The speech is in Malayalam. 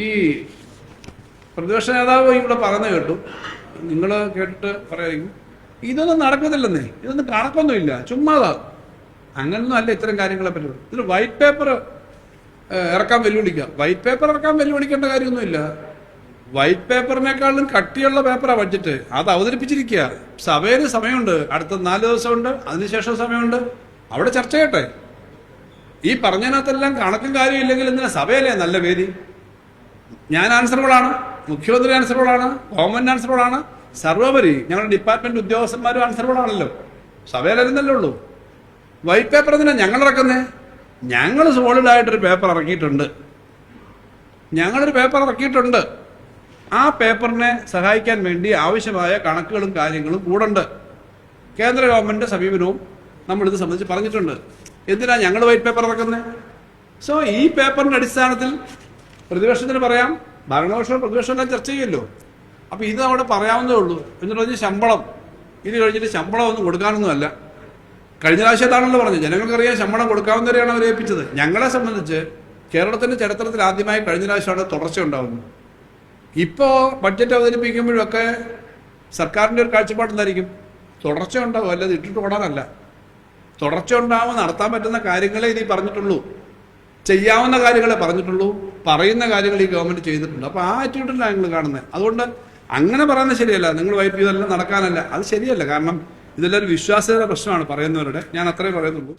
ഈ പ്രതിപക്ഷ നേതാവ് ഇവിടെ പറയുന്നത് കേട്ടു, നിങ്ങൾ കേട്ടിട്ട് പറയായിരിക്കും ഇതൊന്നും നടക്കുന്നില്ലെന്നേ, ഇതൊന്നും കണക്കൊന്നുമില്ല, ചുമ്മാതാ. അങ്ങനൊന്നും അല്ല ഇത്തരം കാര്യങ്ങളെ പറ്റി. ഇതിന് വൈറ്റ് പേപ്പർ ഇറക്കാൻ വെല്ലുവിളിക്കാം. വൈറ്റ് പേപ്പർ ഇറക്കാൻ വെല്ലുവിളിക്കേണ്ട കാര്യമൊന്നുമില്ല. വൈറ്റ് പേപ്പറിനേക്കാളും കട്ടിയുള്ള പേപ്പറാണ് ബഡ്ജറ്റ്. അത് അവതരിപ്പിച്ചിരിക്കുക. സഭയിൽ സമയമുണ്ട്, അടുത്ത 4 ദിവസമുണ്ട്, അതിനുശേഷം സമയമുണ്ട്. അവിടെ ചർച്ച ചെയ്യട്ടെ. ഈ പറഞ്ഞതിനകത്തെല്ലാം കണക്കും കാര്യമില്ലെങ്കിൽ എന്തിനാ സഭയല്ലേ നല്ല വേദി? ഞാൻ ആൻസറബിളാണ്, മുഖ്യമന്ത്രി ആൻസറബിളാണ്, ഗവൺമെന്റ് ആൻസറബിളാണ്, സർവോപരി ഞങ്ങളുടെ ഡിപ്പാർട്ട്മെന്റ് ഉദ്യോഗസ്ഥന്മാരും ആൻസറബിളാണല്ലോ. സഭയിലരുന്നല്ലേ ഉള്ളൂ. വൈറ്റ് പേപ്പർ എന്തിനാ ഞങ്ങൾ ഇറക്കുന്നേ? ഞങ്ങൾ സോളിഡായിട്ടൊരു പേപ്പർ ഇറക്കിയിട്ടുണ്ട്. ആ പേപ്പറിനെ സഹായിക്കാൻ വേണ്ടി ആവശ്യമായ കണക്കുകളും കാര്യങ്ങളും കൂടുണ്ട്. കേന്ദ്ര ഗവൺമെന്റ് സമീപനവും നമ്മളിത് സംബന്ധിച്ച് പറഞ്ഞിട്ടുണ്ട്. എന്തിനാ ഞങ്ങൾ വൈറ്റ് പേപ്പർ ഇറക്കുന്നത്? സോ ഈ പേപ്പറിന്റെ അടിസ്ഥാനത്തിൽ പ്രതിപക്ഷത്തിന് പറയാം, ഭരണപക്ഷവും പ്രതിപക്ഷം എല്ലാം ചർച്ച ചെയ്യുമല്ലോ. അപ്പൊ ഇത് അവിടെ പറയാവുന്നതേ ഉള്ളൂ. എന്നിട്ട് പറഞ്ഞ് ശമ്പളം ഇത് കഴിഞ്ഞിട്ട് ശമ്പളം ഒന്നും കൊടുക്കാനൊന്നുമല്ല. കഴിഞ്ഞ പ്രാവശ്യത്താണല്ലോ പറഞ്ഞത്, ജനങ്ങൾക്കറിയാം ശമ്പളം കൊടുക്കാവുന്നവരെയാണ് അവരെ ഏൽപ്പിച്ചത്. ഞങ്ങളെ സംബന്ധിച്ച് കേരളത്തിന്റെ ചരിത്രത്തിൽ ആദ്യമായി കഴിഞ്ഞ പ്രാവശ്യമാണ് തുടർച്ച ഉണ്ടാകുന്നത്. ഇപ്പോൾ ബഡ്ജറ്റ് അവതരിപ്പിക്കുമ്പോഴൊക്കെ സർക്കാരിൻ്റെ ഒരു കാഴ്ചപ്പാടെന്തായിരിക്കും? തുടർച്ച ഉണ്ടാവും, അല്ലാതെ ഇട്ടിട്ട് ഓടാനല്ല. തുടർച്ച ഉണ്ടാവും, നടത്താൻ പറ്റുന്ന കാര്യങ്ങളെ ഇനി പറഞ്ഞിട്ടുള്ളൂ, ചെയ്യാവുന്ന കാര്യങ്ങളെ പറഞ്ഞിട്ടുള്ളൂ, പറയുന്ന കാര്യങ്ങൾ ഈ ഗവൺമെന്റ് ചെയ്തിട്ടുണ്ട്. അപ്പോൾ ആ ആറ്റിറ്റ്യൂഡിലാണ് ഞങ്ങൾ കാണുന്നത്. അതുകൊണ്ട് അങ്ങനെ പറയുന്നത് ശരിയല്ല. നിങ്ങൾ വൈപ്പ് ചെയ്തെല്ലാം നടക്കാനല്ല, അത് ശരിയല്ല. കാരണം ഇതെല്ലാം ഒരു വിശ്വാസ്യതയുടെ പ്രശ്നമാണ് പറയുന്നവരുടെ. ഞാൻ അത്രേ പറയുന്നുള്ളൂ.